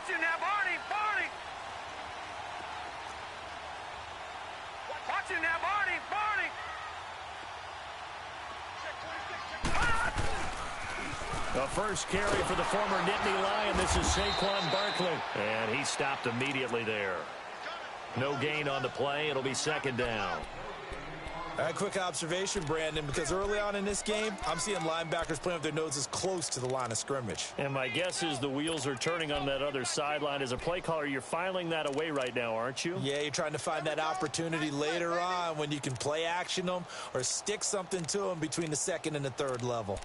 Watch him now, Barney. Barney. Watch him now, Barney. Barney. The first carry for the former Nittany Lion. This is Saquon Barkley. And he stopped immediately there. No gain on the play. It'll be second down. A quick observation, Brandon, because early on in this game, I'm seeing linebackers playing with their noses close to the line of scrimmage. And my guess is the wheels are turning on that other sideline. As a play caller, you're filing that away right now, aren't you? Yeah, you're trying to find that opportunity later on when you can play action them or stick something to them between the second and the third level.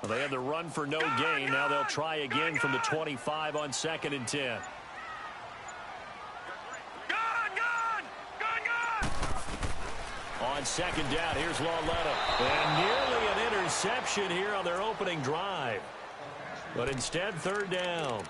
They had the run for no gain. Now they'll try again from the 25 on 2nd and 10. On 2nd down, here's Lauletta. And nearly an interception here on their opening drive. But instead, 3rd down.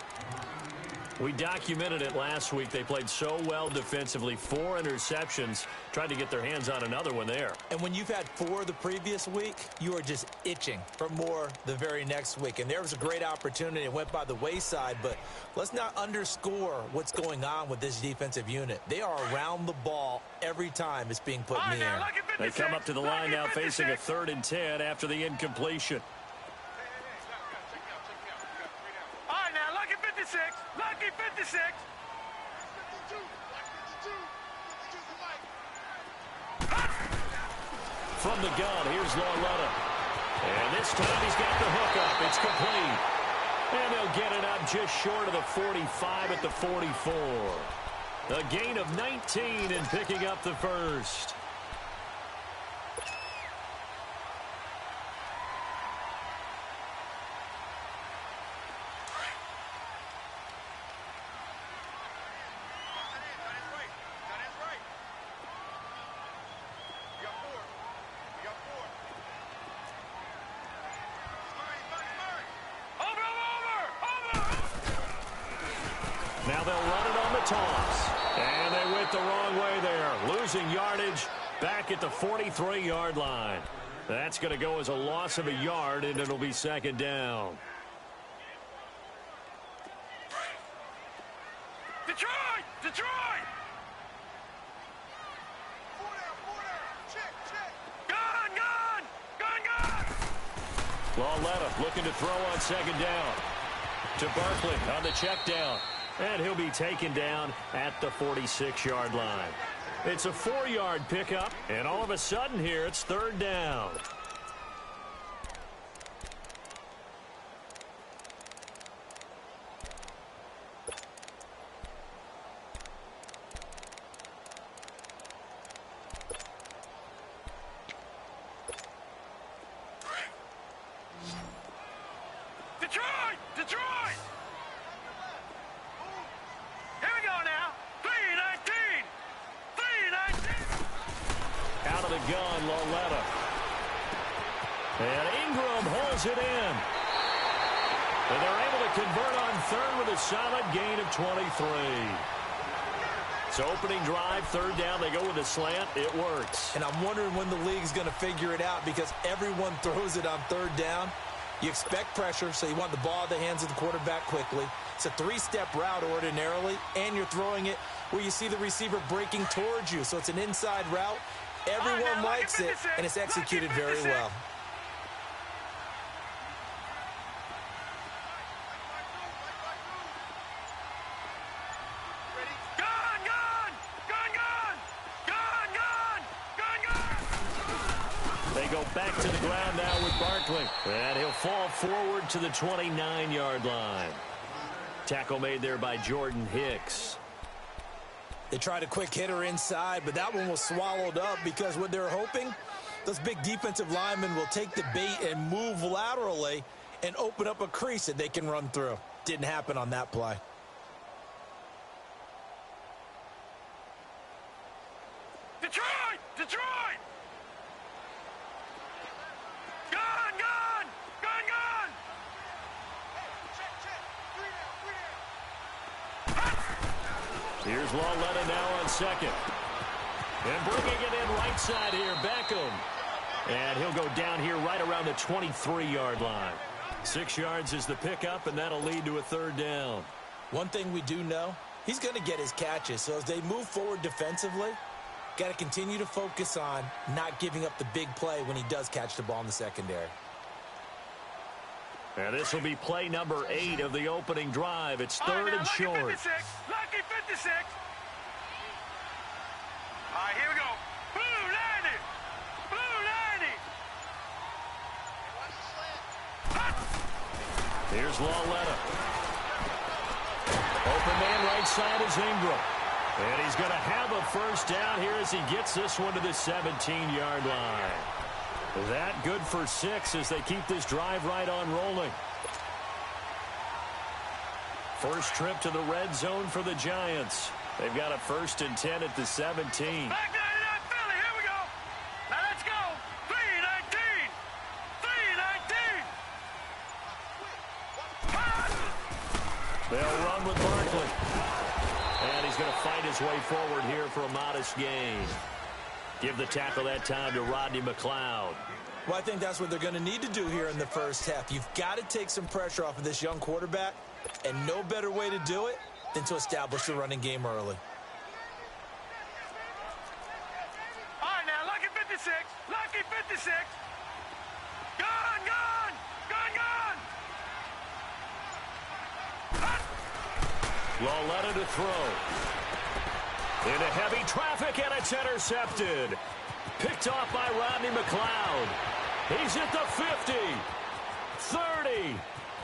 We documented it last week. They played so well defensively. 4 interceptions. Tried to get their hands on another one there. And when you've had 4 the previous week, you are just itching for more the very next week. And there was a great opportunity. It went by the wayside. But let's not underscore what's going on with this defensive unit. They are around the ball every time it's being put in the air. They come up to the line now facing a 3rd and 10 after the incompletion. Lucky 56. From the gun, here's Lauletta. And this time he's got the hook up. It's complete. And they'll get it up just short of the 45 at the 44. A gain of 19 and picking up the first. Now they'll run it on the toss. And they went the wrong way there. Losing yardage back at the 43-yard line. That's going to go as a loss of a yard, and it'll be 2nd down. Detroit! Detroit! Gun! Gun! Gun! Gun! Lauletta looking to throw on 2nd down. To Barkley on the check down. And he'll be taken down at the 46-yard line. It's a 4-yard pickup, and all of a sudden here it's 3rd down. Detroit! Detroit! Here we go now. 3-19. 3-19. Out of the gun, Lauletta. And Ingram holds it in. And they're able to convert on 3rd with a solid gain of 23. So opening drive, 3rd down, they go with a slant. It works. And I'm wondering when the league's going to figure it out because everyone throws it on 3rd down. You expect pressure, so you want the ball in the hands of the quarterback quickly. It's a 3-step route ordinarily, and you're throwing it where you see the receiver breaking towards you. So it's an inside route. Everyone likes it, and it's executed very well. They go back to the ground now with Barkley. And he'll fall forward to the 29-yard line. Tackle made there by Jordan Hicks. They tried a quick hitter inside, but that one was swallowed up because what they're hoping, those big defensive linemen will take the bait and move laterally and open up a crease that they can run through. Didn't happen on that play. Detroit! Detroit! Gun! Gun! Gun! Gun! Here's Lauletta now on second. And bringing it in right side here, Beckham. And he'll go down here right around the 23-yard line. 6 yards is the pickup, and that'll lead to a third down. One thing we do know, he's going to get his catches. So as they move forward defensively, got to continue to focus on not giving up the big play when he does catch the ball in the secondary. And this will be play number 8 of the opening drive. It's third and short. Lucky 56. Lucky 56. All right, here we go. Blue 90. Blue 90. Here's Lauletta. Open man right side is Ingram. And he's going to have a first down here as he gets this one to the 17-yard line. That good for 6 as they keep this drive right on rolling. First trip to the red zone for the Giants. They've got a 1st and 10 at the 17. Back 99 Philly, here we go. Now let's go. 3-19. 3-19. They'll run with Barkley. And he's going to fight his way forward here for a modest gain. Give the tackle that time to Rodney McLeod. Well, I think that's what they're going to need to do here in the first half. You've got to take some pressure off of this young quarterback, and no better way to do it than to establish the running game early. All right, now, Lucky 56. Lucky 56. Gone, gone. Gone, gone. Lauletta to throw. Into heavy traffic, and it's intercepted. Picked off by Rodney McLeod. He's at the 50, 30,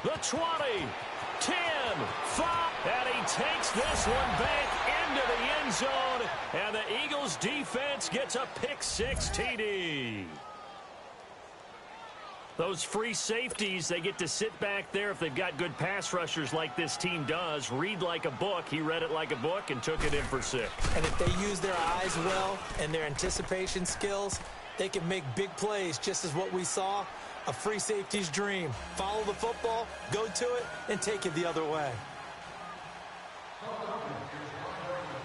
the 20, 10, 5. And he takes this one back into the end zone. And the Eagles defense gets a pick-6 TD. Those free safeties, they get to sit back there if they've got good pass rushers like this team does. Read like a book. He read it like a book and took it in for 6. And if they use their eyes well and their anticipation skills, they can make big plays, just as what we saw, a free safety's dream. Follow the football, go to it, and take it the other way.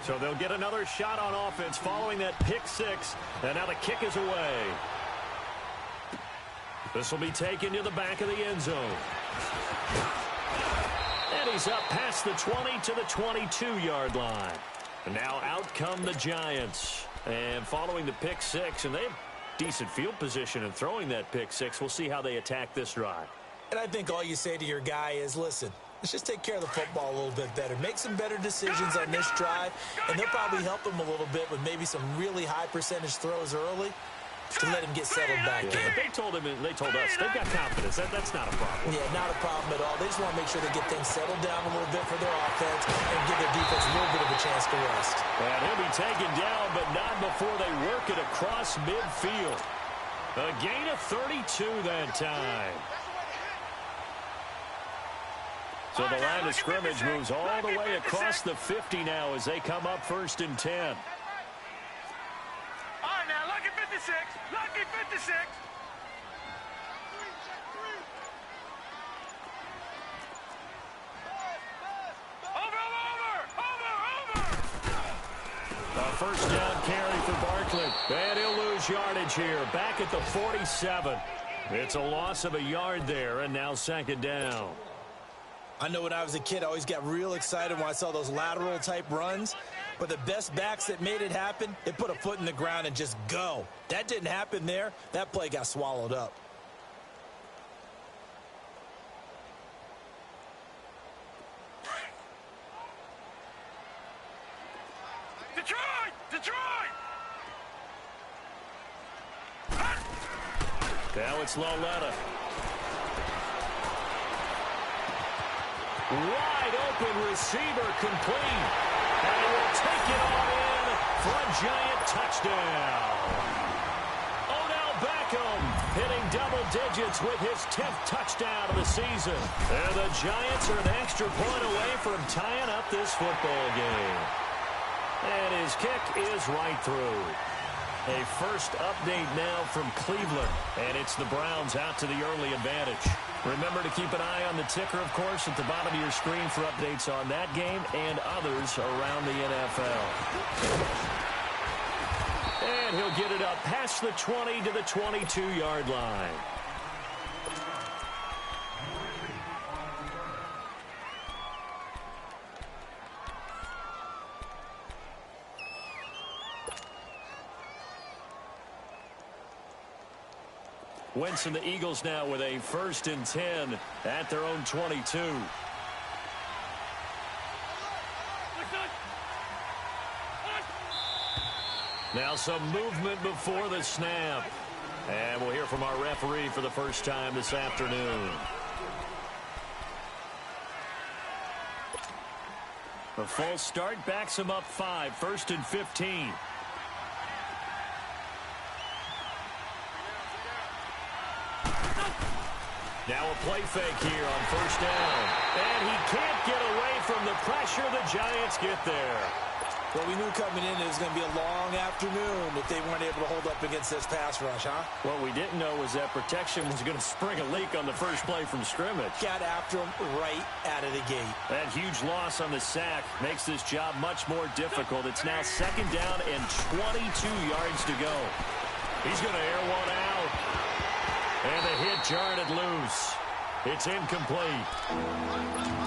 So they'll get another shot on offense following that pick-6, and now the kick is away. This will be taken to the back of the end zone. And he's up past the 20 to the 22-yard line. And now out come the Giants. And following the pick-6, and they have decent field position in throwing that pick-6. We'll see how they attack this drive. And I think all you say to your guy is, listen, let's just take care of the football a little bit better. Make some better decisions on this drive, and they'll probably help him a little bit with maybe some really high percentage throws early to let him get settled back in. But they told us they've got confidence. That's not a problem. Yeah, not a problem at all. They just want to make sure they get things settled down a little bit for their offense and give their defense a little bit of a chance to rest. And he'll be taken down, but not before they work it across midfield. A gain of 32 that time. So the line of scrimmage moves all the way across the 50 now as they come up 1st and 10. All right, now, Lucky 56. Lucky 56. A first down carry for Barkley. And he'll lose yardage here. Back at the 47. It's a loss of a yard there, and now 2nd down. I know when I was a kid, I always got real excited when I saw those lateral type runs. But the best backs that made it happen, they put a foot in the ground and just go. That didn't happen there. That play got swallowed up. Detroit! Detroit! Now it's Lauletta. Wide open receiver complete. And he will take it all in for a Giant touchdown. Odell Beckham hitting double digits with his 10th touchdown of the season. And the Giants are an extra point away from tying up this football game. And his kick is right through. A first update now from Cleveland, and it's the Browns out to the early advantage. Remember to keep an eye on the ticker, of course, at the bottom of your screen for updates on that game and others around the NFL. And he'll get it up past the 20 to the 22-yard line. Wentz and the Eagles now with a 1st and 10 at their own 22. Now some movement before the snap. And we'll hear from our referee for the first time this afternoon. A false start backs him up 5, 1st and 15. Now a play fake here on 1st down. And he can't get away from the pressure. The Giants get there. Well, we knew coming in it was going to be a long afternoon if they weren't able to hold up against this pass rush, huh? What we didn't know was that protection was going to spring a leak on the first play from scrimmage. Got after him right out of the gate. That huge loss on the sack makes this job much more difficult. It's now 2nd down and 22 yards to go. He's going to air one out. And the hit jarred it loose. It's incomplete.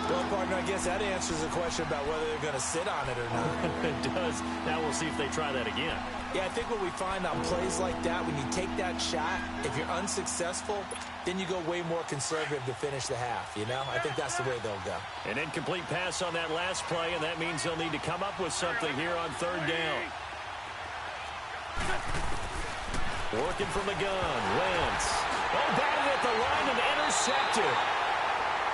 Well, partner, I guess that answers the question about whether they're going to sit on it or not. It does. Now we'll see if they try that again. Yeah, I think what we find on plays like that, when you take that shot, if you're unsuccessful, then you go way more conservative to finish the half, you know? I think that's the way they'll go. An incomplete pass on that last play, and that means they'll need to come up with something here on 3rd down. Working from the gun, Wentz. Oh, batted at the line and intercepted.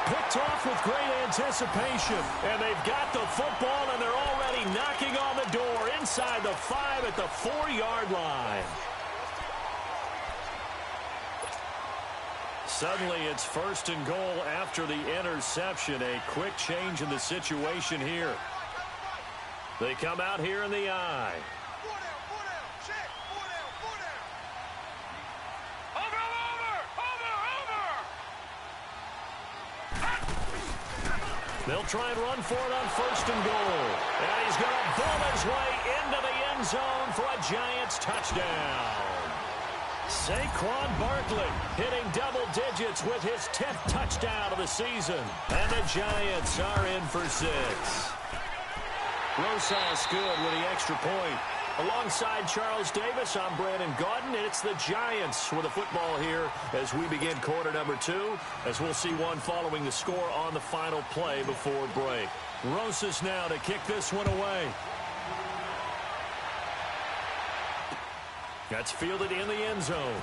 Picked off with great anticipation. And they've got the football, and they're already knocking on the door inside the 5 at the 4-yard line. Suddenly, it's 1st and goal after the interception. A quick change in the situation here. They come out here in the I. They'll try and run for it on 1st and goal. And he's going to bowl his way into the end zone for a Giants touchdown. Saquon Barkley hitting double digits with his 10th touchdown of the season. And the Giants are in for 6. Rosas good with the extra point. Alongside Charles Davis, I'm Brandon Gaudin, and it's the Giants with the football here as we begin quarter number 2, as we'll see one following the score on the final play before break. Rosas now to kick this one away. That's fielded in the end zone.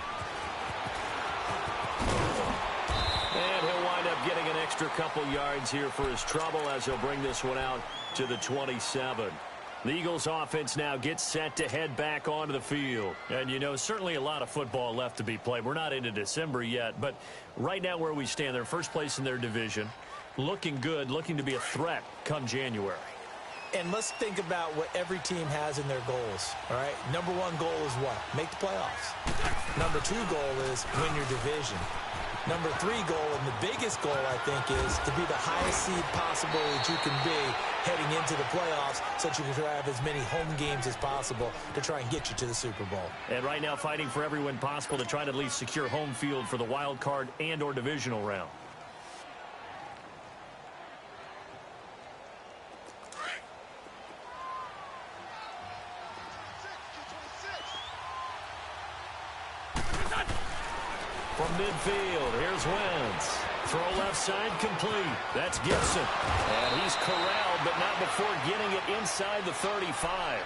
And he'll wind up getting an extra couple yards here for his trouble as he'll bring this one out to the 27. The Eagles offense now gets set to head back onto the field. And, you know, certainly a lot of football left to be played. We're not into December yet, but right now where we stand, they're first place in their division. Looking good, looking to be a threat come January. And let's think about what every team has in their goals, all right? Number 1 goal is what? Make the playoffs. Number 2 goal is win your division. Number 3 goal, and the biggest goal, I think, is to be the highest seed possible that you can be heading into the playoffs so that you can have as many home games as possible to try and get you to the Super Bowl. And right now fighting for every win possible to try to at least secure home field for the wild card and or divisional round. From midfield, here's Wentz. Throw left side complete. That's Gibson. And he's corralled, but not before getting it inside the 35.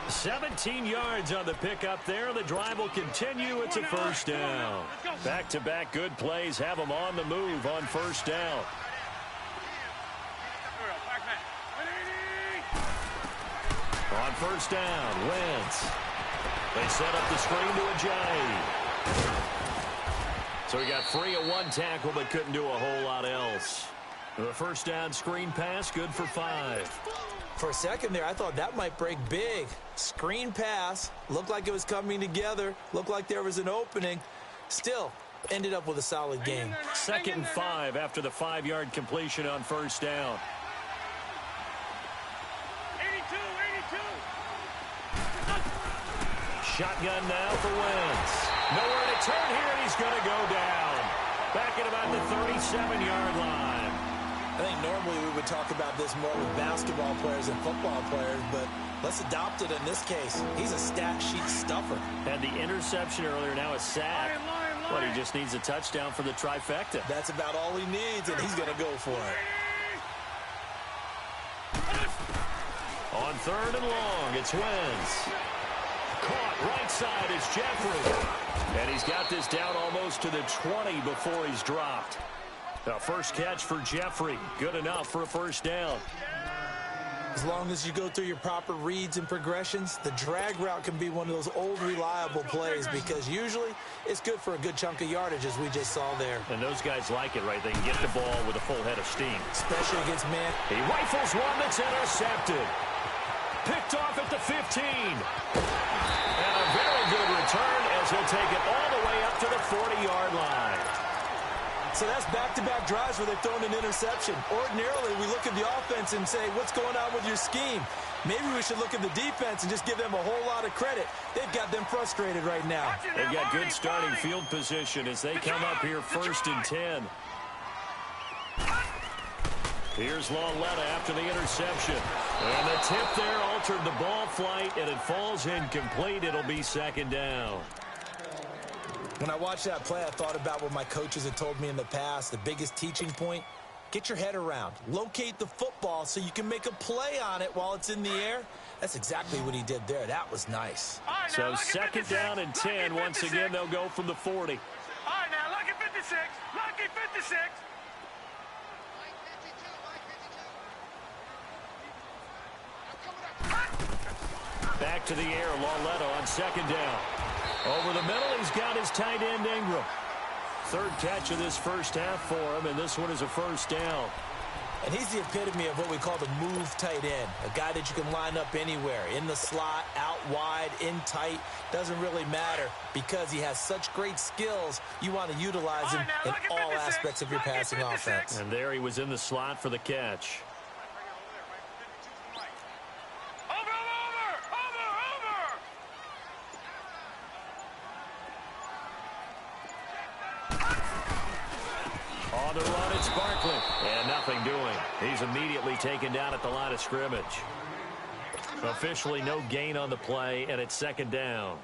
17 yards on the pickup there. The drive will continue. It's a 1st down. Back-to-back good plays have them on the move on 1st down. On 1st down, Wentz. They set up the screen to Ajayi. So he got free of 1 tackle, but couldn't do a whole lot else. The 1st down screen pass, good for 5. For a second there, I thought that might break big. Screen pass, looked like it was coming together, looked like there was an opening. Still, ended up with a solid game. 2nd and 5 after the 5-yard completion on first down. 82. Shotgun now for Wentz. Nowhere to turn here, and he's going to go down. Back at about the 37-yard line. I think normally we would talk about this more with basketball players and football players, but let's adopt it in this case. He's a stat sheet stuffer. Had the interception earlier, now a sack. But he just needs a touchdown for the trifecta. That's about all he needs, and he's going to go for it. On 3rd and long, it's Wentz. Caught right side is Jeffrey. And he's got this down almost to the 20 before he's dropped. The first catch for Jeffrey. Good enough for a first down. As long as you go through your proper reads and progressions, the drag route can be one of those old reliable plays because usually it's good for a good chunk of yardage, as we just saw there. And those guys like it, right? They can get the ball with a full head of steam. Especially against man. He rifles one that's intercepted. Picked off at the 15. And a very good return as he'll take it all the way up to the 40-yard line. So that's back-to-back drives where they've thrown an interception. Ordinarily, we look at the offense and say, what's going on with your scheme? Maybe we should look at the defense and just give them a whole lot of credit. They've got them frustrated right now. They've got good starting field position as they come up here 1st and 10. Here's Lauletta after the interception. And the tip there altered the ball flight, and it falls incomplete. It'll be 2nd down. When I watched that play, I thought about what my coaches had told me in the past. The biggest teaching point, get your head around. Locate the football so you can make a play on it while it's in the air. That's exactly what he did there. That was nice. So 2nd down and 10. Once again, they'll go from the 40. All right, now, lucky 56. Lucky 56. Back to the air, Lauletta on 2nd down. Over the middle, he's got his tight end, Ingram. 3rd catch of this first half for him, and this one is a first down. And he's the epitome of what we call the move tight end, a guy that you can line up anywhere, in the slot, out wide, in tight, doesn't really matter because he has such great skills. You want to utilize him in all aspects of your passing offense. And there he was in the slot for the catch. On the run, it's Barkley. And nothing doing. He's immediately taken down at the line of scrimmage. Officially no gain on the play, and it's 2nd down.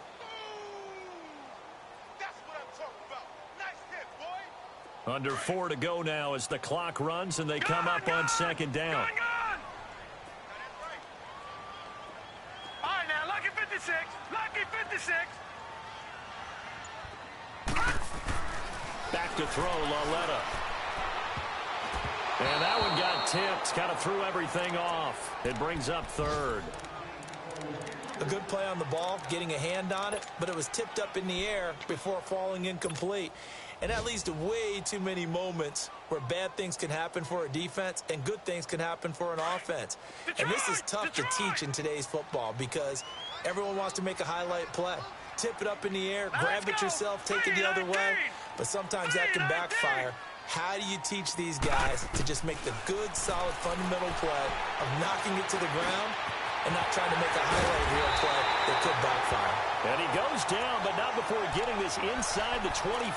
That's what I'm talking about. Nice hit, boy. Under 4 to go now as the clock runs, and they come up on 2nd down. All right, now, lucky 56. Lucky 56. Back to throw, Lauletta. And that one got tipped. Kind of threw everything off. It brings up 3rd. A good play on the ball, getting a hand on it, but it was tipped up in the air before falling incomplete. And that leads to way too many moments where bad things can happen for a defense and good things can happen for an offense. And this is tough to teach in today's football because everyone wants to make a highlight play. Tip it up in the air, grab it yourself, take it the other way. But sometimes that can backfire. How do you teach these guys to just make the good, solid, fundamental play of knocking it to the ground and not trying to make a highlight reel play that could backfire? And he goes down, but not before getting this inside the 25.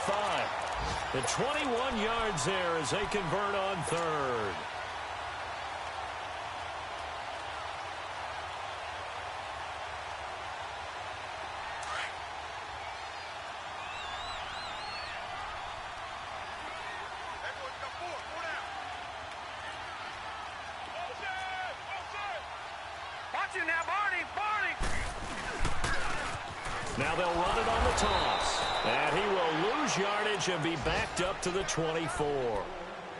The 21 yards there as they convert on 3rd. Now they'll run it on the toss. And he will lose yardage and be backed up to the 24.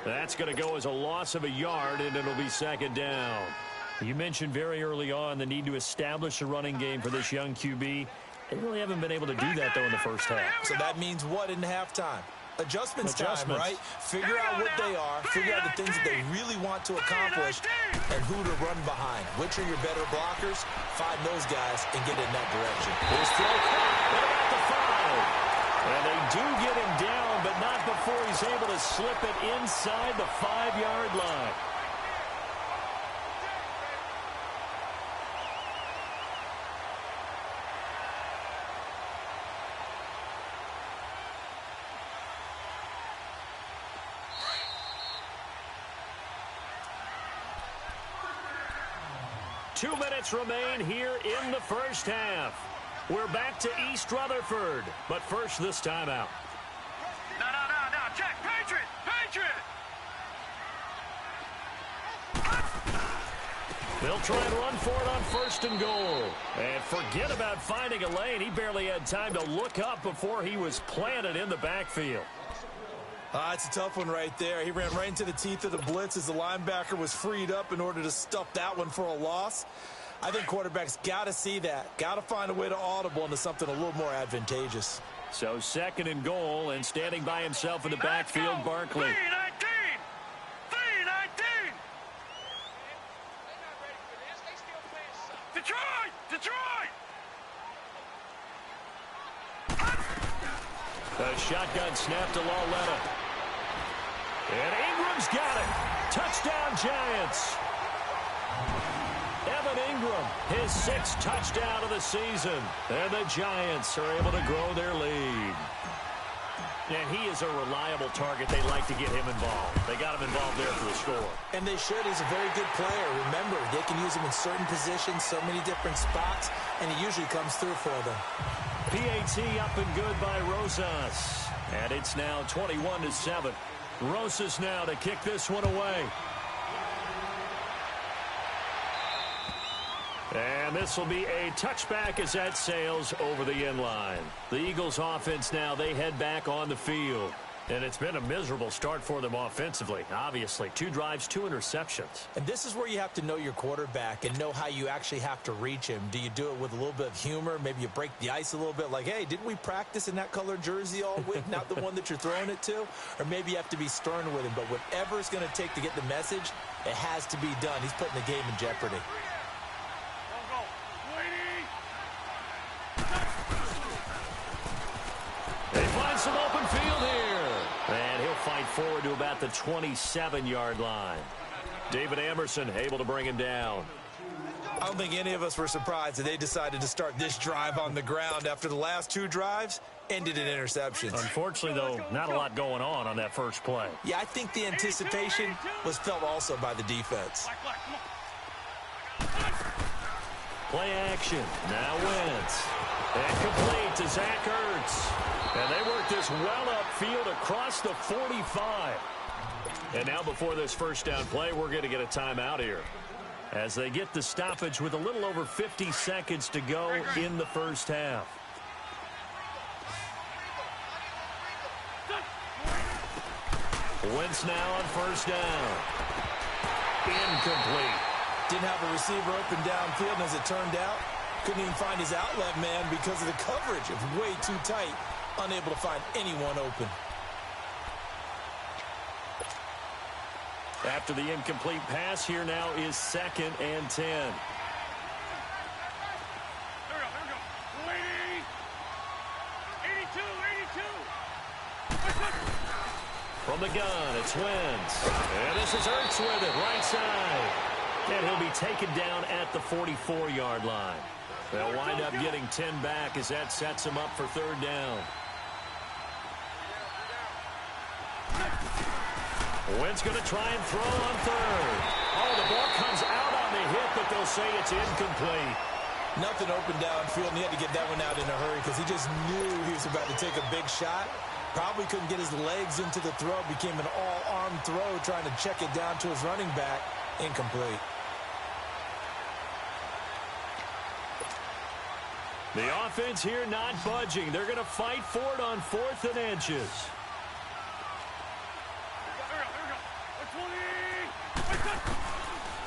That's going to go as a loss of a yard, and it'll be 2nd down. You mentioned very early on the need to establish a running game for this young QB. They really haven't been able to do that, though, in the first half. So that means what in halftime? Adjustments time, right? Figure out what they are, figure out the things that they really want to accomplish, and who to run behind. Which are your better blockers? Find those guys and get in that direction. His throw caught. What about the 5? And they do get him down, but not before he's able to slip it inside the 5-yard line. Two minutes remain here in the first half. We're back to East Rutherford, but first this timeout. No, check, Patriot! They'll try and run for it on 1st and goal. And forget about finding a lane. He barely had time to look up before he was planted in the backfield. It's a tough one right there. He ran right into the teeth of the blitz as the linebacker was freed up in order to stuff that one for a loss. I think quarterbacks got to see that. Got to find a way to audible into something a little more advantageous. So 2nd and goal, and standing by himself in the backfield, Barkley. 3-19! Detroit! The shotgun snap to Lauletta. And Ingram's got it. Touchdown, Giants. Evan Ingram, his 6th touchdown of the season. And the Giants are able to grow their lead. And he is a reliable target. They like to get him involved. They got him involved there for the score. And they should. He's a very good player. Remember, they can use him in certain positions, so many different spots, and he usually comes through for them. PAT up and good by Rosas. And it's now 21-7. Rosas now to kick this one away. And this will be a touchback as that sails over the end line. The Eagles offense now, they head back on the field. And it's been a miserable start for them offensively, obviously. 2 drives, 2 interceptions. And this is where you have to know your quarterback and know how you actually have to reach him. Do you do it with a little bit of humor? Maybe you break the ice a little bit like, hey, didn't we practice in that color jersey all week, not the one that you're throwing it to? Or maybe you have to be stern with him. But whatever it's going to take to get the message, it has to be done. He's putting the game in jeopardy. They find some open field here. And he'll fight forward to about the 27-yard line. David Amerson able to bring him down. I don't think any of us were surprised that they decided to start this drive on the ground after the last 2 drives ended in interceptions. Unfortunately, though, not a lot going on that first play. Yeah, I think the anticipation was felt also by the defense. Play action. Now Wentz. And complete to Zach Ertz. And they work this well upfield across the 45. And now before this first down play, we're going to get a timeout here, as they get the stoppage with a little over 50 seconds to go in the first half. Wentz now on first down. Incomplete. Didn't have a receiver open downfield, and as it turned out, couldn't even find his outlet man because of the coverage. It was way too tight, unable to find anyone open. After the incomplete pass, here now is 2nd and 10. Here we go. 82. From the gun, it's Wentz. And this is Ertz with it, right side. And he'll be taken down at the 44-yard line. They'll wind up getting 10 back as that sets him up for 3rd down. Wentz going to try and throw on 3rd. Oh, the ball comes out on the hit, but they'll say it's incomplete. Nothing open downfield, and he had to get that one out in a hurry because he just knew he was about to take a big shot. Probably couldn't get his legs into the throw. Became an all-arm throw, trying to check it down to his running back. Incomplete. The offense here not budging. They're going to fight for it on 4th and inches.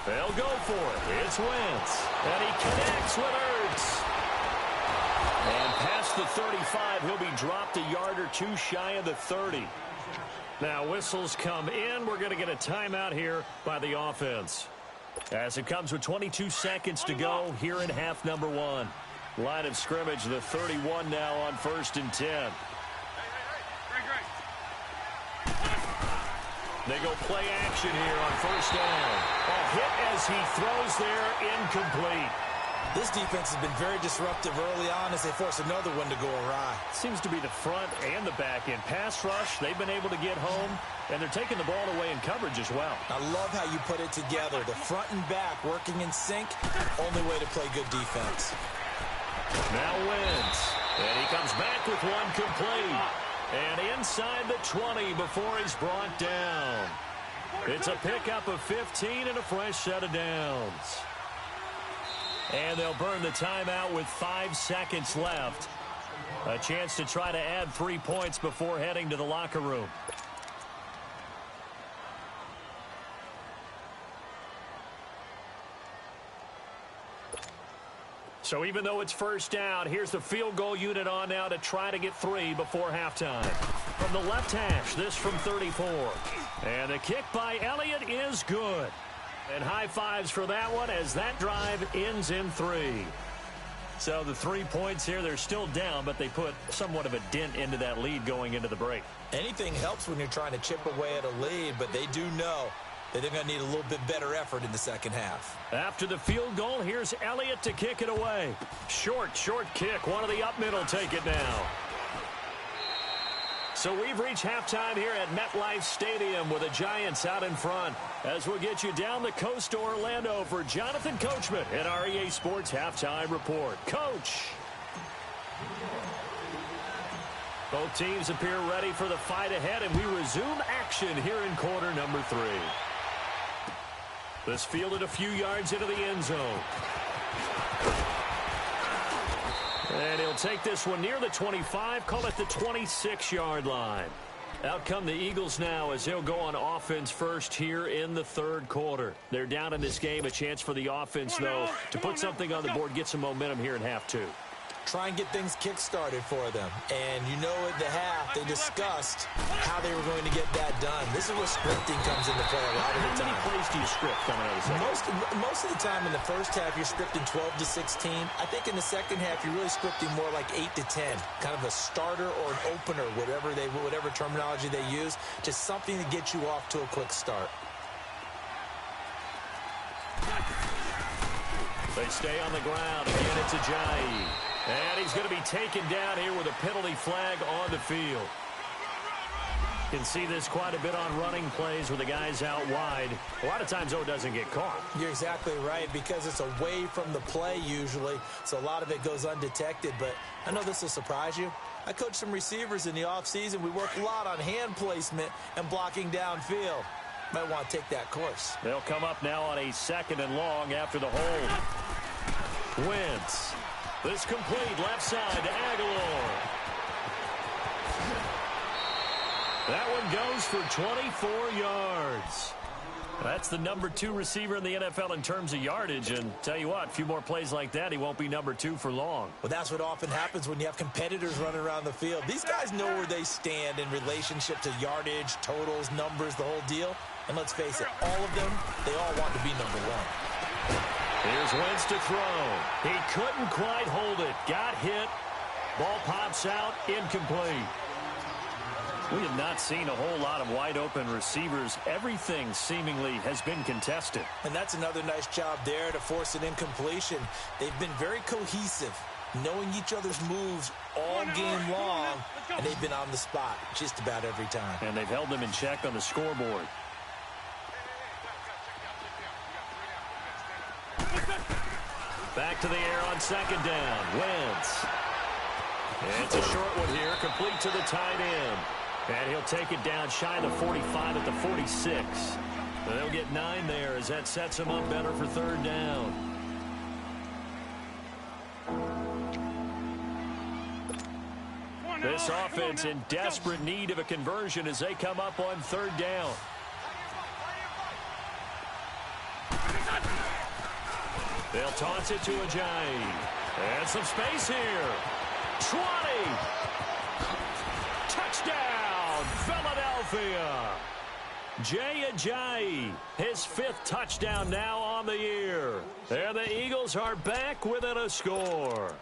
They'll go for it. It's Wentz. And he connects with Ertz. And past the 35. He'll be dropped a yard or two shy of the 30. Now whistles come in. We're going to get a timeout here by the offense. As it comes with 22 seconds to go here in half number one. Line of scrimmage, the 31 now on 1st and 10. They go play action here on 1st down. A hit as he throws there, incomplete. This defense has been very disruptive early on as they force another one to go awry. Seems to be the front and the back end. Pass rush, they've been able to get home, and they're taking the ball away in coverage as well. I love how you put it together. The front and back working in sync, only way to play good defense. Now Wentz, and he comes back with one complete. And inside the 20 before he's brought down. It's a pickup of 15 and a fresh set of downs. And they'll burn the timeout with 5 seconds left. A chance to try to add 3 points before heading to the locker room. So even though it's 1st down, here's the field goal unit on now to try to get 3 before halftime. From the left hash, this from 34. And the kick by Elliott is good. And high fives for that one as that drive ends in 3. So the 3 points here, they're still down, but they put somewhat of a dent into that lead going into the break. Anything helps when you're trying to chip away at a lead, but they do know that they're going to need a little bit better effort in the second half. After the field goal, here's Elliott to kick it away. Short kick. One of the up middle take it now. So we've reached halftime here at MetLife Stadium with the Giants out in front. As we'll get you down the coast to Orlando for Jonathan Coachman at our EA Sports Halftime Report. Coach! Both teams appear ready for the fight ahead, and we resume action here in quarter number 3. This fielded a few yards into the end zone. And he'll take this one near the 25, call it the 26-yard line. Out come the Eagles now as they'll go on offense first here in the 3rd quarter. They're down in this game, a chance for the offense, though, to put something on the board, get some momentum here in half 2. Try and get things kick-started for them. And you know at the half, they discussed how they were going to get that done. This is where scripting comes into play a lot of the time. How many plays do you script coming out of the second? Most of the time in the first half, you're scripting 12 to 16. I think in the second half, you're really scripting more like 8 to 10. Kind of a starter or an opener, whatever terminology they use. Just something to get you off to a quick start. They stay on the ground. Again, it's Ajayi. And he's going to be taken down here with a penalty flag on the field. You can see this quite a bit on running plays with the guys out wide. A lot of times, though, it doesn't get caught. You're exactly right, because it's away from the play usually, so a lot of it goes undetected. But I know this will surprise you. I coached some receivers in the offseason. We work a lot on hand placement and blocking downfield. Might want to take that course. They'll come up now on a 2nd and long after the hold. Wentz. This complete left side to Aguilar. That one goes for 24 yards. That's the number 2 receiver in the NFL in terms of yardage. And tell you what, a few more plays like that, he won't be number 2 for long. Well, that's what often happens when you have competitors running around the field. These guys know where they stand in relationship to yardage, totals, numbers, the whole deal. And let's face it, all of them, they all want to be number 1. Here's Wentz to throw. He couldn't quite hold it. Got hit. Ball pops out. Incomplete. We have not seen a whole lot of wide-open receivers. Everything seemingly has been contested. And that's another nice job there to force an incompletion. They've been very cohesive, knowing each other's moves all game long, and they've been on the spot just about every time. And they've held them in check on the scoreboard. Back to the air on 2nd down. Wentz. And it's a short one here, complete to the tight end. And he'll take it down shy of the 45 at the 46. They'll get 9 there as that sets him up better for 3rd down. This offense in desperate need of a conversion as they come up on 3rd down. They'll toss it to Ajayi. And some space here. 20. Touchdown, Philadelphia. Jay Ajayi, his 5th touchdown now on the year. And the Eagles are back within a score.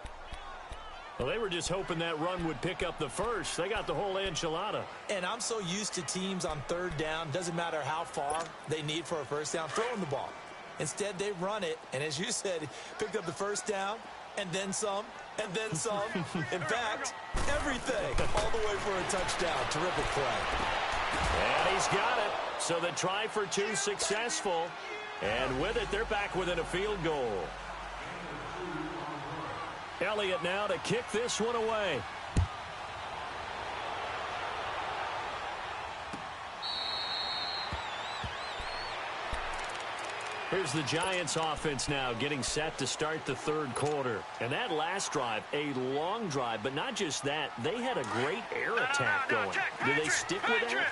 Well, they were just hoping that run would pick up the first. They got the whole enchilada. And I'm so used to teams on 3rd down, doesn't matter how far they need for a first down, throwing the ball. Instead, they run it, and as you said, picked up the first down, and then some, and then some. In fact, everything, all the way for a touchdown. Terrific play. And he's got it. So the try for 2 successful. And with it, they're back within a field goal. Elliott now to kick this one away. Here's the Giants offense now getting set to start the 3rd quarter. And that last drive, a long drive, but not just that, they had a great air attack going. Do they stick with that?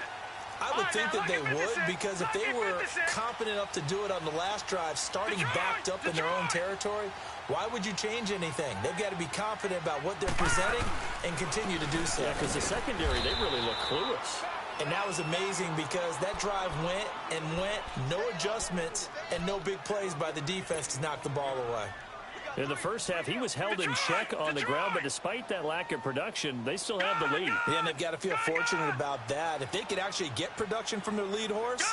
I would think that they would, because if they were confident enough to do it on the last drive, starting backed up in their own territory, why would you change anything? They've got to be confident about what they're presenting and continue to do so. Yeah, because the secondary, they really look clueless. And that was amazing because that drive went and went, no adjustments, and no big plays by the defense to knock the ball away. In the first half, he was held in check on the ground, but despite that lack of production, they still have the lead. Yeah, and they've got to feel fortunate about that. If they could actually get production from their lead horse,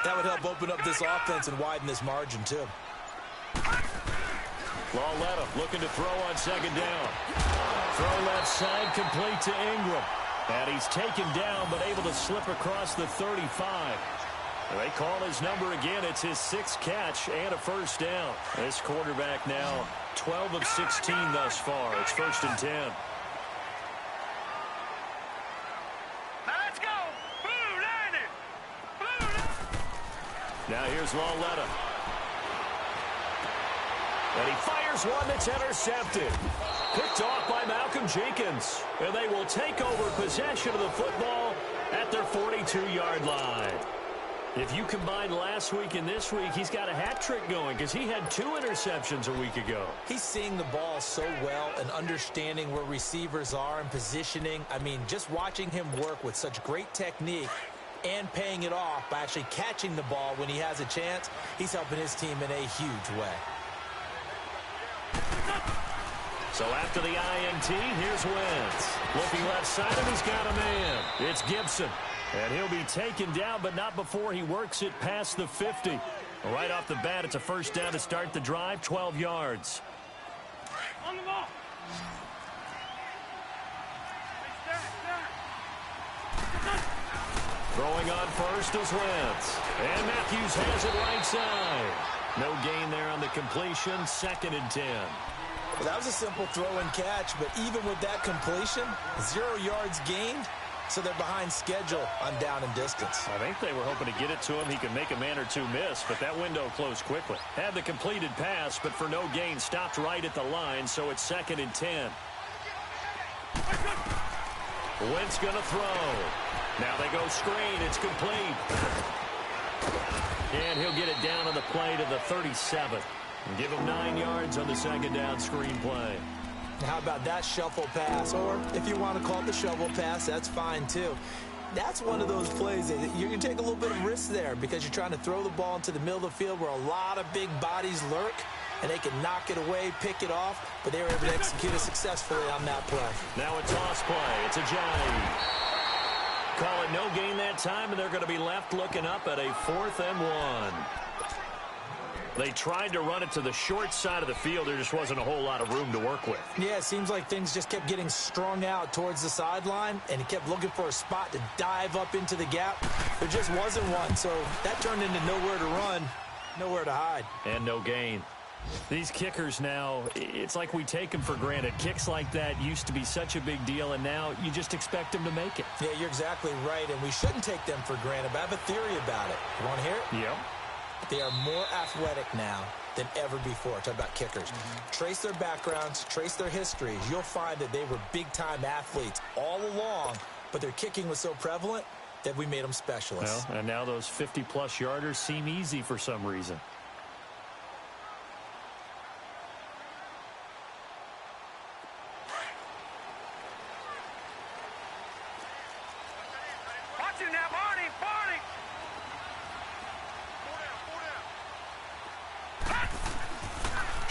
that would help open up this offense and widen this margin, too. Lauletta looking to throw on 2nd down. Throw left side, complete to Ingram. And he's taken down, but able to slip across the 35. They call his number again. It's his 6th catch and a first down. This quarterback now 12 of 16 thus far. It's 1st and 10. Now let's go. Blue line it. Blue line. Now here's Lauletta. And he fires one that's intercepted. Picked off by Malcolm Jenkins. And they will take over possession of the football at their 42-yard line. If you combine last week and this week, he's got a hat trick going because he had 2 interceptions a week ago. He's seeing the ball so well and understanding where receivers are and positioning. I mean, just watching him work with such great technique and paying it off by actually catching the ball when he has a chance, he's helping his team in a huge way. So after the INT, here's Wentz. Looking left side, and he's got a man. It's Gibson. And he'll be taken down, but not before he works it past the 50. Right off the bat, it's a first down to start the drive, 12 yards. On the ball. Throwing on first is Wentz. And Matthews has it right side. No gain there on the completion, 2nd and 10. Well, that was a simple throw and catch, but even with that completion, 0 yards gained. So they're behind schedule on down and distance. I think they were hoping to get it to him. He could make a man or 2 miss, but that window closed quickly. Had the completed pass, but for no gain, stopped right at the line, so it's 2nd and 10. Wentz going to throw. Now they go screen. It's complete. And he'll get it down on the play to the 37. And give him 9 yards on the 2nd down screen play. How about that shuffle pass? Or if you want to call it the shovel pass, that's fine too. That's one of those plays that you can take a little bit of risk there because you're trying to throw the ball into the middle of the field where a lot of big bodies lurk, and they can knock it away, pick it off, but they were able to execute it successfully on that play. Now a toss play. It's Ajayi. Call it no gain that time, and they're going to be left looking up at a 4th and 1. They tried to run it to the short side of the field. There just wasn't a whole lot of room to work with. Yeah, it seems like things just kept getting strung out towards the sideline, and he kept looking for a spot to dive up into the gap. There just wasn't one, so that turned into nowhere to run, nowhere to hide. And no gain. These kickers now, it's like we take them for granted. Kicks like that used to be such a big deal, and now you just expect them to make it. Yeah, you're exactly right, and we shouldn't take them for granted, but I have a theory about it. You want to hear it? Yep. They are more athletic now than ever before. Talk about kickers. Trace their backgrounds, trace their histories. You'll find that they were big-time athletes all along, but their kicking was so prevalent that we made them specialists. Well, and now those 50-plus yarders seem easy for some reason.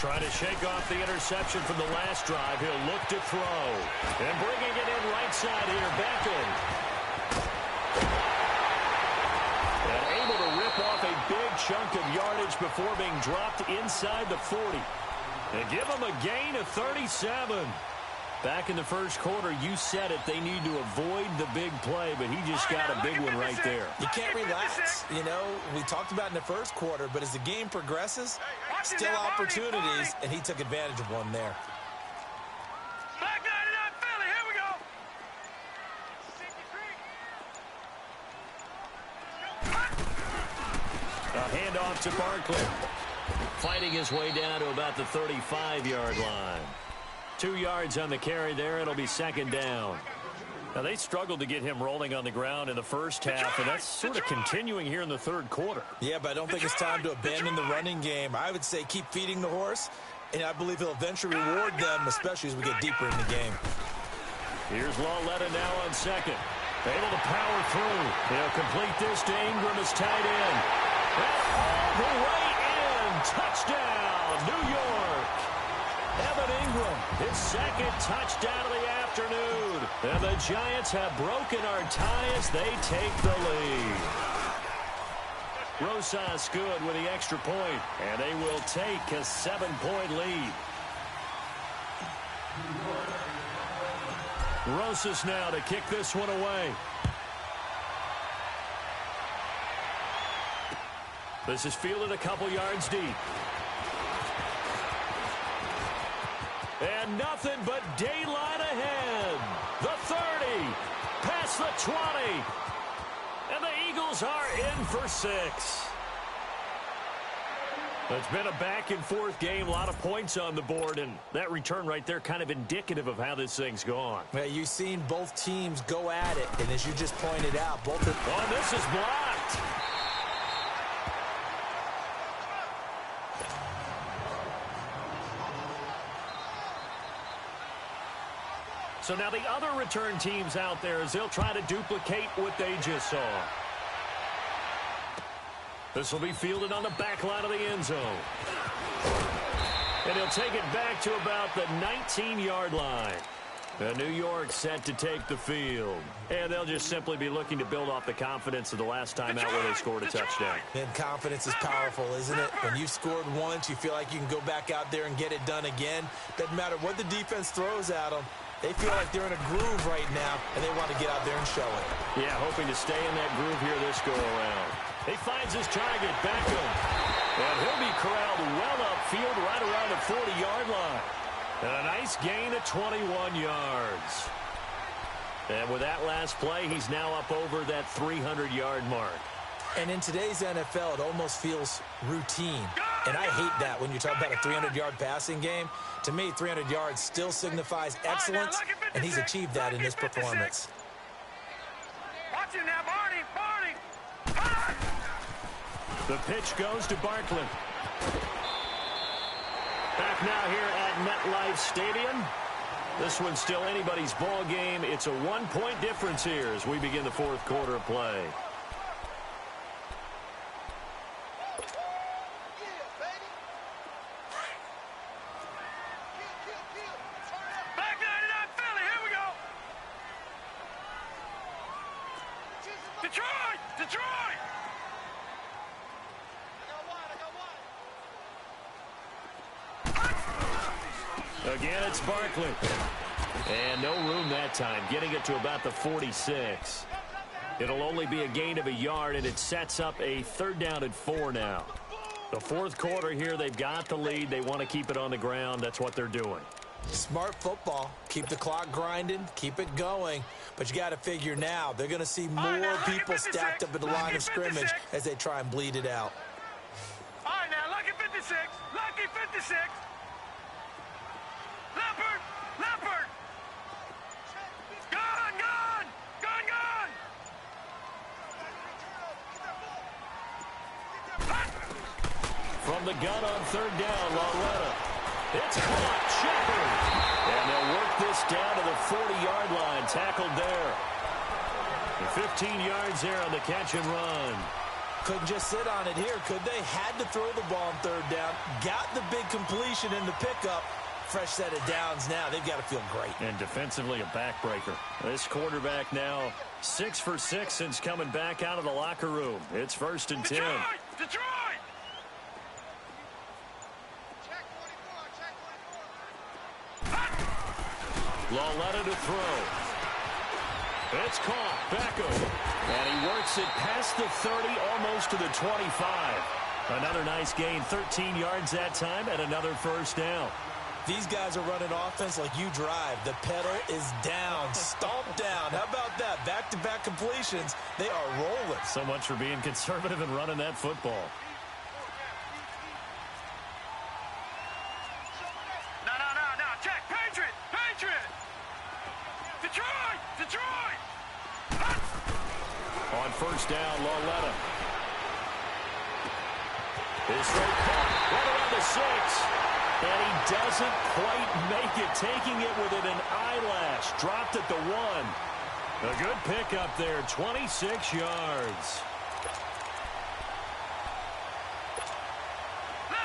Trying to shake off the interception from the last drive. He'll look to throw. And bringing it in right side here, Beckham. And able to rip off a big chunk of yardage before being dropped inside the 40. And give them a gain of 37. Back in the first quarter, you said it, they need to avoid the big play, but he just got a big one right there. You can't relax. You know, we talked about in the first quarter, but as the game progresses, still opportunities, and he took advantage of one there. Back 99 Philly, here we go. A handoff to Barkley. Fighting his way down to about the 35-yard line. 2 yards on the carry there. It'll be second down. Now, they struggled to get him rolling on the ground in the first half, and that's sort of continuing here in the third quarter. Yeah, but I don't think it's time to abandon the running game. I would say keep feeding the horse, and I believe he'll eventually reward them, especially as we get deeper in the game. Here's Lawletta now on second. Able to power through. He'll complete this to Ingram as tight end. All the way in. Touchdown, New York. Evan Ingram, his second touchdown of the afternoon. And the Giants have broken our tie as they take the lead. Rosas good with the extra point, and they will take a 7-point lead. Rosas now to kick this one away. This is fielded a couple yards deep. And nothing but daylight ahead. The 30, past the 20. And the Eagles are in for 6. It's been a back-and-forth game, a lot of points on the board, and that return right there kind of indicative of how this thing's gone. Well, you've seen both teams go at it, and as you just pointed out, both of... Oh, this is blocked. So now the other return teams out there as they'll try to duplicate what they just saw. This will be fielded on the back line of the end zone. And he'll take it back to about the 19-yard line. And New York set to take the field. And they'll just simply be looking to build off the confidence of the last time out where they scored a touchdown. And confidence is powerful, isn't it? When you've scored once, you feel like you can go back out there and get it done again. Doesn't matter what the defense throws at them. They feel like they're in a groove right now, and they want to get out there and show it. Yeah, hoping to stay in that groove here this go-around. He finds his target, Beckham. And he'll be corralled well upfield right around the 40-yard line. And a nice gain of 21 yards. And with that last play, he's now up over that 300-yard mark. And in today's NFL, it almost feels routine. And I hate that when you talk about a 300-yard passing game. To me, 300 yards still signifies excellence, and he's achieved that in this performance. Watch him now, Barney. The pitch goes to Barkley. Back now here at MetLife Stadium. This one's still anybody's ball game. It's a 1-point difference here as we begin the fourth quarter of play. Back 99 Philly, here we go. Detroit! Again, it's Barkley. And no room that time, getting it to about the 46. It'll only be a gain of a yard, and it sets up a 3rd down and 4 now. The fourth quarter here, they've got the lead. They want to keep it on the ground. That's what they're doing. Smart football. Keep the clock grinding. Keep it going. But you got to figure now, they're going to see more people stacked up at the line of scrimmage as they try and bleed it out. All right, now, lucky 56. Lucky 56. Leopard. Gone. From the gun on 3rd down, Lawletta. It's caught, Shepard. And they'll work this down to the 40-yard line, tackled there. And 15 yards there on the catch and run. Couldn't just sit on it here, could they? Had to throw the ball on third down. Got the big completion in the pickup. Fresh set of downs now. They've got to feel great. And defensively, a backbreaker. This quarterback now 6 for 6 since coming back out of the locker room. It's 1st and 10. Detroit! Lauletta to throw. It's caught. Back over. And he works it past the 30, almost to the 25. Another nice gain, 13 yards that time, and another first down. These guys are running offense like you drive. The pedal is down, stomp down. How about that? Back-to-back completions. They are rolling. So much for being conservative and running that football. No. Check. Patriot! Detroit! On first down, Lauletta. His straight caught right around the 6. And he doesn't quite make it, taking it within an eyelash. Dropped at the 1. A good pickup there, 26 yards.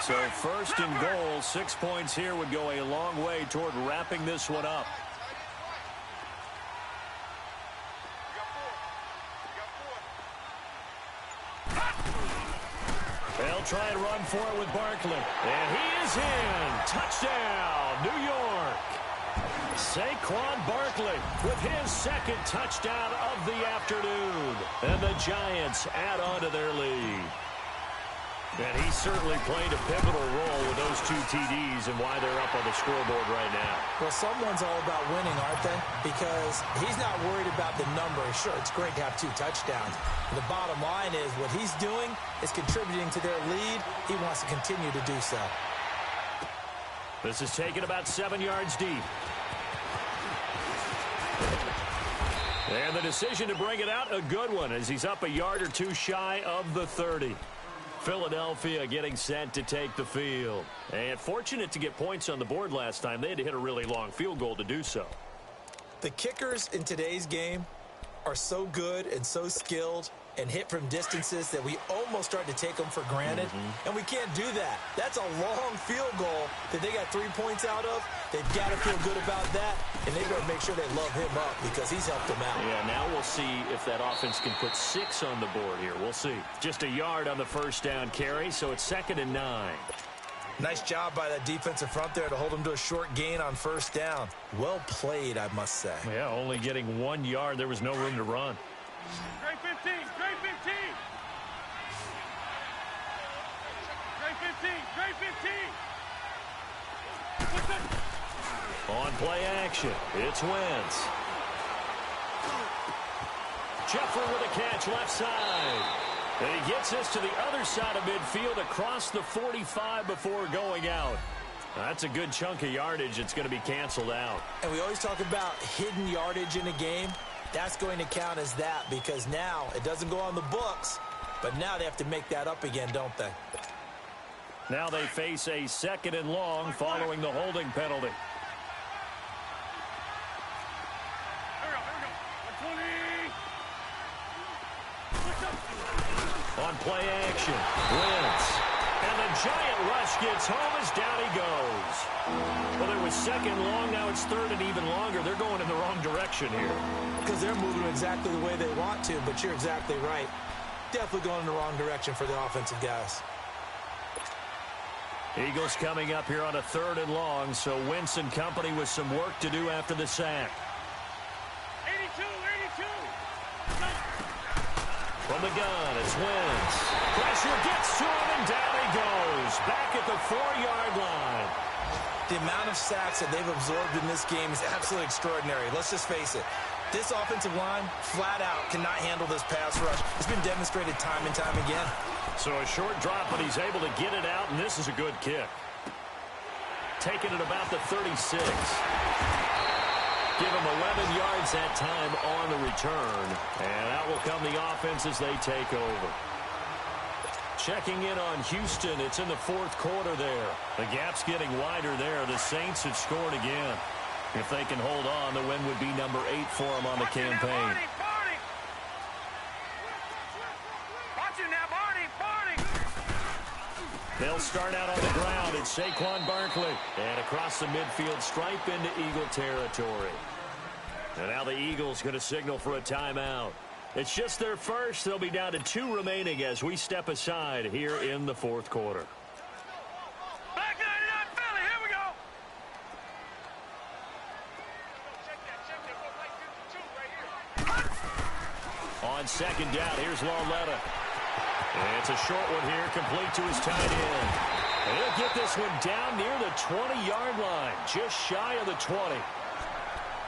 So 1st and goal, 6 points here would go a long way toward wrapping this one up. They'll try and run for it with Barkley. And he is in. Touchdown, New York. Saquon Barkley with his 2nd touchdown of the afternoon. And the Giants add on to their lead. And he certainly played a pivotal role with those 2 TDs and why they're up on the scoreboard right now. Well, someone's all about winning, aren't they? Because he's not worried about the number. Sure, it's great to have 2 touchdowns. The bottom line is what he's doing is contributing to their lead. He wants to continue to do so. This is taken about 7 yards deep. And the decision to bring it out, a good one, as he's up a yard or 2 shy of the 30. Philadelphia getting set to take the field. And fortunate to get points on the board last time. They had to hit a really long field goal to do so. The kickers in today's game are so good and so skilled and hit from distances that we almost start to take them for granted. And we can't do that. That's a long field goal that they got 3 points out of. They've got to feel good about that, and they better make sure they love him up because he's helped them out. Yeah, now we'll see if that offense can put 6 on the board here. We'll see. Just a yard on the first down carry, so it's 2nd and 9. Nice job by that defensive front there to hold him to a short gain on first down. Well played, I must say. Yeah, only getting 1 yard. There was no room to run. Great 15! On play action, it's Wentz. Jeffrey with a catch left side. And he gets us to the other side of midfield across the 45 before going out. That's a good chunk of yardage. It's going to be canceled out. And we always talk about hidden yardage in a game. That's going to count as that because now it doesn't go on the books, but now they have to make that up again, don't they? Now they face a 2nd and long following the holding penalty. On play action, Wentz. And the giant rush gets home as down he goes. Well, it was 2nd long, now it's 3rd and even longer. They're going in the wrong direction here. Because they're moving exactly the way they want to, but you're exactly right. Definitely going in the wrong direction for the offensive guys. Eagles coming up here on a 3rd and long, so Wentz and company with some work to do after the sack. 82! From the gun, it's Wentz. Pressure gets to him, and down he goes. Back at the 4-yard line. The amount of sacks that they've absorbed in this game is absolutely extraordinary. Let's just face it. This offensive line, flat out, cannot handle this pass rush. It's been demonstrated time and time again. So a short drop, but he's able to get it out, and this is a good kick. Taking it about the 36. Give him 11 yards that time on the return. And out will come the offense as they take over. Checking in on Houston. It's in the 4th quarter there. The gap's getting wider there. The Saints have scored again. If they can hold on, the win would be number 8 for them on the campaign. Watch him now, Barney! start out on the ground. It's Saquon Barkley. And across the midfield stripe into Eagle territory. And now the Eagles going to signal for a timeout. It's just their first. They'll be down to 2 remaining as we step aside here in the fourth quarter. Back 99 Philly, here we go. On second down, here's Lauletta. And it's a short one here, complete to his tight end. And he'll get this one down near the 20-yard line, just shy of the 20.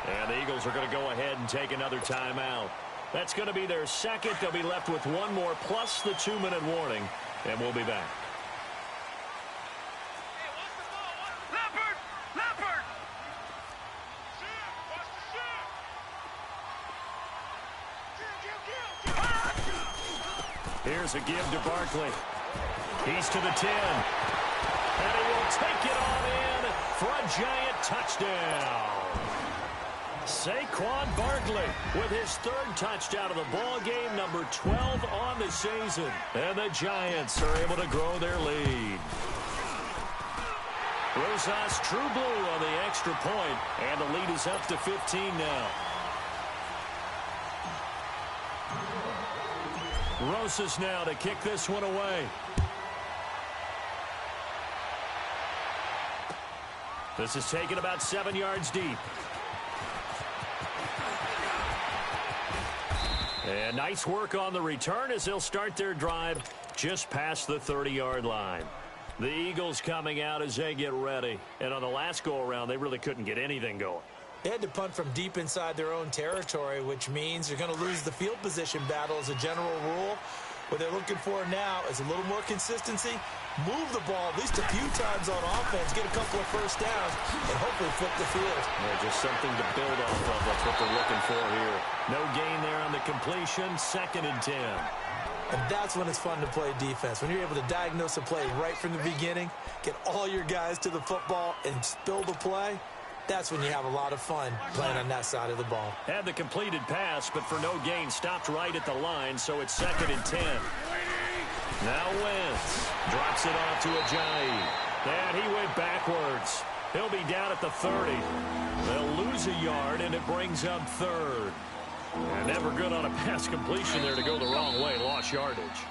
And the Eagles are going to go ahead and take another timeout. That's going to be their second. They'll be left with one more plus the 2-minute warning, and we'll be back. Leopard! Leopard! Here's a give to Barkley. He's to the 10. And he will take it on in for a giant touchdown. Saquon Barkley with his 3rd touchdown of the ball game, number 12 on the season. And the Giants are able to grow their lead. Rosas True Blue on the extra point, and the lead is up to 15 now. Rosas now to kick this one away. This is taken about 7 yards deep. And nice work on the return as they'll start their drive just past the 30-yard line. The Eagles coming out as they get ready. And on the last go-around, they really couldn't get anything going. They had to punt from deep inside their own territory, which means they're going to lose the field position battle as a general rule. What they're looking for now is a little more consistency, move the ball at least a few times on offense, get a couple of first downs, and hopefully flip the field. Yeah, just something to build off of. That's what they're looking for here. No gain there on the completion, 2nd and 10. And that's when it's fun to play defense. When you're able to diagnose a play right from the beginning, get all your guys to the football, and spill the play, that's when you have a lot of fun playing on that side of the ball. Had the completed pass, but for no gain, stopped right at the line, so it's 2nd and 10. Now Wentz drops it off to Ajayi. And he went backwards. He'll be down at the 30. They'll lose a yard, and it brings up 3rd. And never good on a pass completion there to go the wrong way. Lost yardage.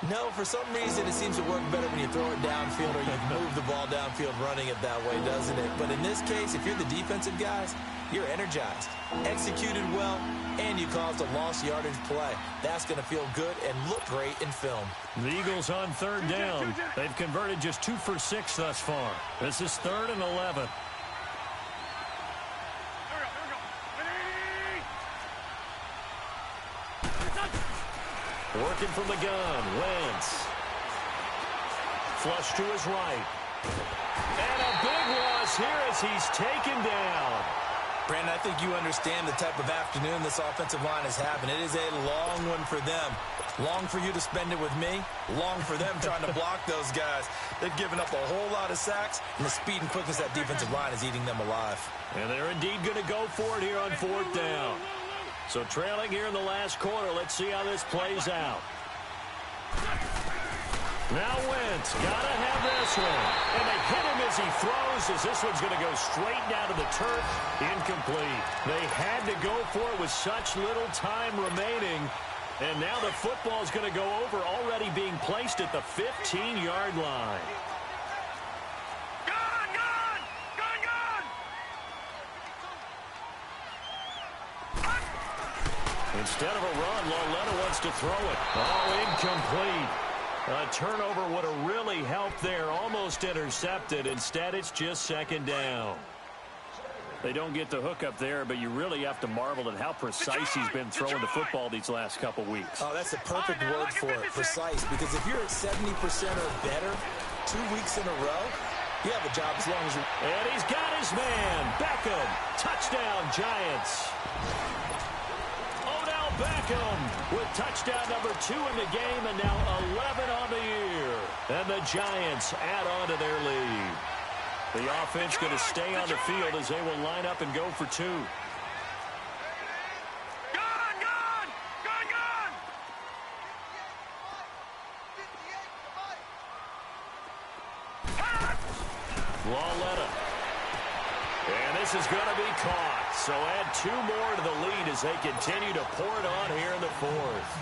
No, for some reason it seems to work better when you throw it downfield or you move the ball downfield running it that way, doesn't it? But in this case, if you're the defensive guys, you're energized, executed well, and you caused a lost yardage play. That's going to feel good and look great in film. The Eagles on 3rd down. They've converted just 2 for 6 thus far. This is 3rd and 11. Working from the gun, Wentz. Flush to his right. And a big loss here as he's taken down. Brandon, I think you understand the type of afternoon this offensive line is having. It is a long one for them. Long for you to spend it with me. Long for them trying to block those guys. They've given up a whole lot of sacks, and the speed and quickness of that defensive line is eating them alive. And they're indeed going to go for it here on 4th down. So trailing here in the last quarter. Let's see how this plays out. Now Wentz got to have this one. And they hit him as he throws, as this one's going to go straight down to the turf. Incomplete. They had to go for it with such little time remaining. And now the football is going to go over, already being placed at the 15-yard line. Instead of a run, Lauletta wants to throw it. Oh, incomplete. A turnover would have really helped there. Almost intercepted. Instead, it's just 2nd down. They don't get the hook up there, but you really have to marvel at how precise he's been throwing the football these last couple weeks. Oh, that's the perfect word for it, precise. Because if you're at 70% or better 2 weeks in a row, you have a job as long as you... And he's got his man. Beckham. Touchdown, Giants. Beckham with touchdown number 2 in the game, and now 11 on the year. And the Giants add on to their lead. The offense going to stay on the field as they will line up and go for 2. Lauletta. And this is going to be caught. So add 2 more to the lead as they continue to pour it on here in the fourth.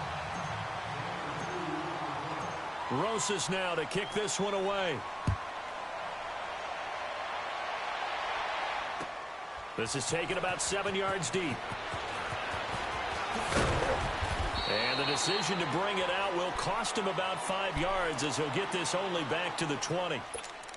Rosas now to kick this one away. This is taken about 7 yards deep. And the decision to bring it out will cost him about 5 yards as he'll get this only back to the 20.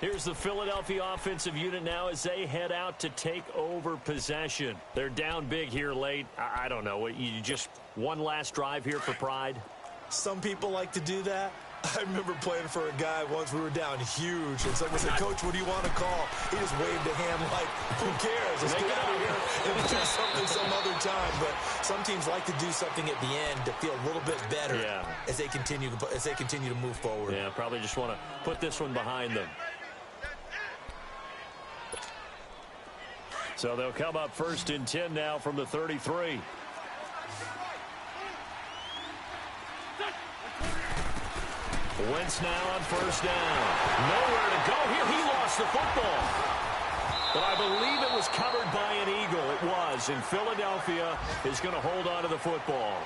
Here's the Philadelphia offensive unit now as they head out to take over possession. They're down big here late. I don't know. You just one last drive here for pride? Some people like to do that. I remember playing for a guy once. We were down huge, and someone said, "Coach, what do you want to call?" He just waved a hand like, "Who cares? Let's get out of here and do something some other time." But some teams like to do something at the end to feel a little bit better as they continue to move forward. Yeah, probably just want to put this one behind them. So they'll come up 1st and 10 now from the 33. Wentz now on 1st down. Nowhere to go here. He lost the football. But I believe it was covered by an Eagle. It was. And Philadelphia is going to hold on to the football.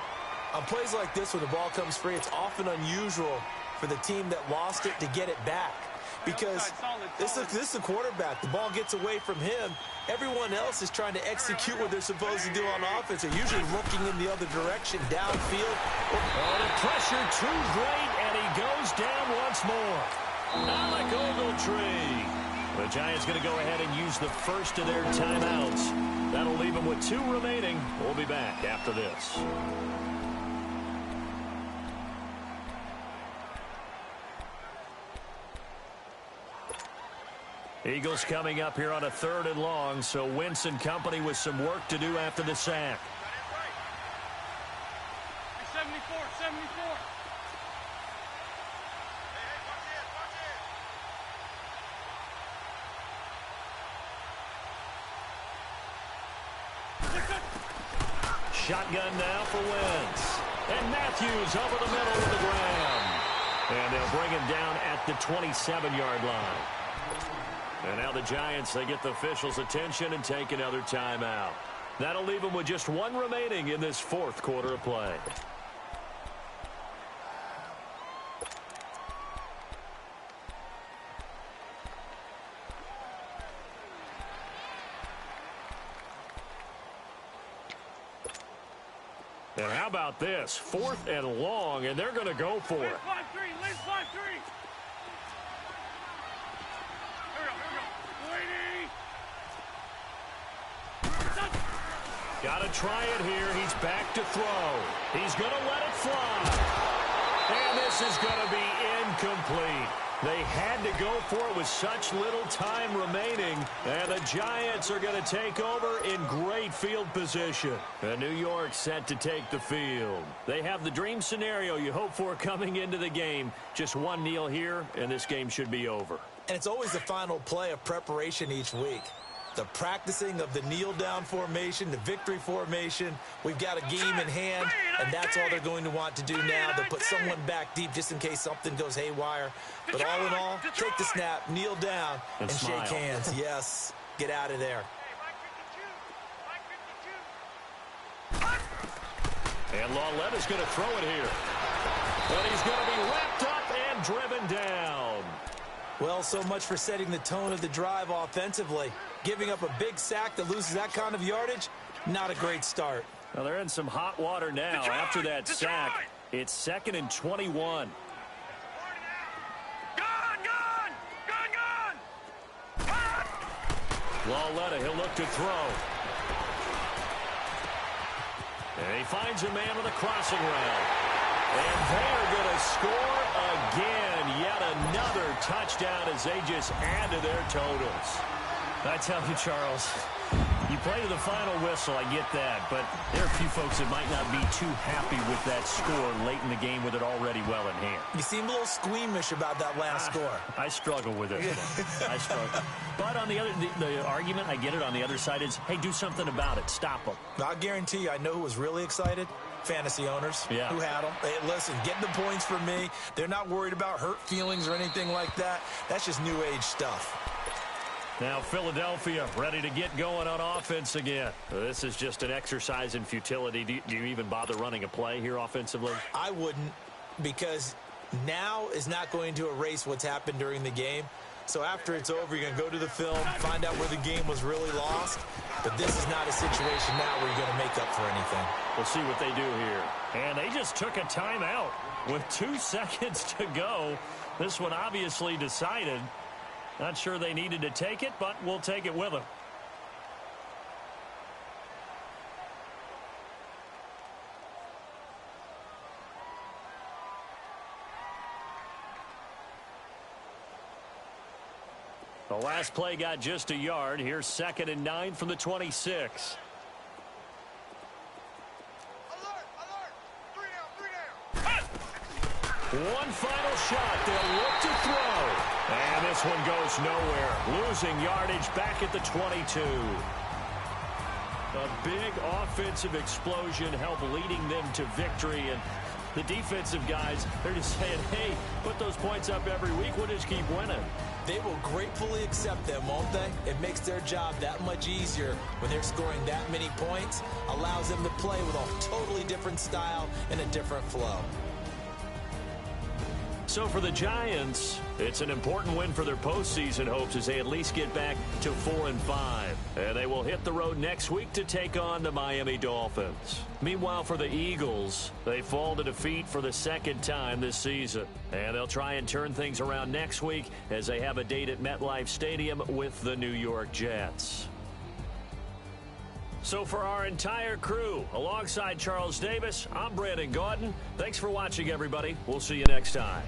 On plays like this where the ball comes free, it's often unusual for the team that lost it to get it back. Because this is the quarterback. The ball gets away from him. Everyone else is trying to execute what they're supposed to do on offense. They're usually looking in the other direction, downfield. Oh, the pressure too great, and he goes down once more. Alec Ogletree. The Giants going to go ahead and use the first of their timeouts. That'll leave them with 2 remaining. We'll be back after this. Eagles coming up here on a 3rd and long, so Wentz and company with some work to do after the sack. 74, 74. Shotgun now for Wentz. And Matthews over the middle of the ground. And they'll bring him down at the 27-yard line. And now the Giants, they get the officials' attention and take another timeout. That'll leave them with just 1 remaining in this 4th quarter of play. And how about this? 4th and long, and they're going to go for it. 5-3, Liz 5-3. Got to try it here. He's back to throw. He's going to let it fly. And this is going to be incomplete. They had to go for it with such little time remaining. And the Giants are going to take over in great field position. And New York set to take the field. They have the dream scenario you hope for coming into the game. Just 1 kneel here, and this game should be over. And it's always the final play of preparation each week. The practicing of the kneel-down formation, the victory formation. We've got a game in hand, and that's all they're going to want to do now. They'll put someone back deep just in case something goes haywire. But all in all, take the snap, kneel down, and shake hands. Yes, get out of there. And Lauletta's going to throw it here. But he's going to be wrapped up and driven down. Well, so much for setting the tone of the drive offensively. Giving up a big sack that loses that kind of yardage, not a great start. Well, they're in some hot water now after that sack. It's 2nd and 21. Gone! Lauletta, he'll look to throw. And he finds a man with a crossing route. And they're going to score again. Yet another touchdown as they just add to their totals. I tell you, Charles, you play to the final whistle, I get that, but there are a few folks that might not be too happy with that score late in the game with it already well in hand. You seem a little squeamish about that last score. I struggle with it. I struggle. But on the other, the argument, I get it, on the other side is, hey, do something about it. Stop them. I'll guarantee you, I know who was really excited. Fantasy owners who had them. Hey, listen, get the points for me. They're not worried about hurt feelings or anything like that. That's just new age stuff. Now Philadelphia ready to get going on offense again. This is just an exercise in futility. Do you even bother running a play here offensively? I wouldn't, because now is not going to erase what's happened during the game. So after it's over, you're going to go to the film, find out where the game was really lost. But this is not a situation now where you're going to make up for anything. We'll see what they do here. And they just took a timeout with 2 seconds to go. This one obviously decided. Not sure they needed to take it, but we'll take it with them. The last play got just a yard. Here's 2nd and 9 from the 26. One final shot. They'll look to throw. And this one goes nowhere. Losing yardage back at the 22. A big offensive explosion helped leading them to victory. And the defensive guys, they're just saying, hey, put those points up every week. We'll just keep winning. They will gratefully accept them, won't they? It makes their job that much easier when they're scoring that many points. Allows them to play with a totally different style and a different flow. So for the Giants, it's an important win for their postseason hopes as they at least get back to 4-5. And they will hit the road next week to take on the Miami Dolphins. Meanwhile, for the Eagles, they fall to defeat for the 2nd time this season. And they'll try and turn things around next week as they have a date at MetLife Stadium with the New York Jets. So for our entire crew, alongside Charles Davis, I'm Brandon Gaudin. Thanks for watching, everybody. We'll see you next time.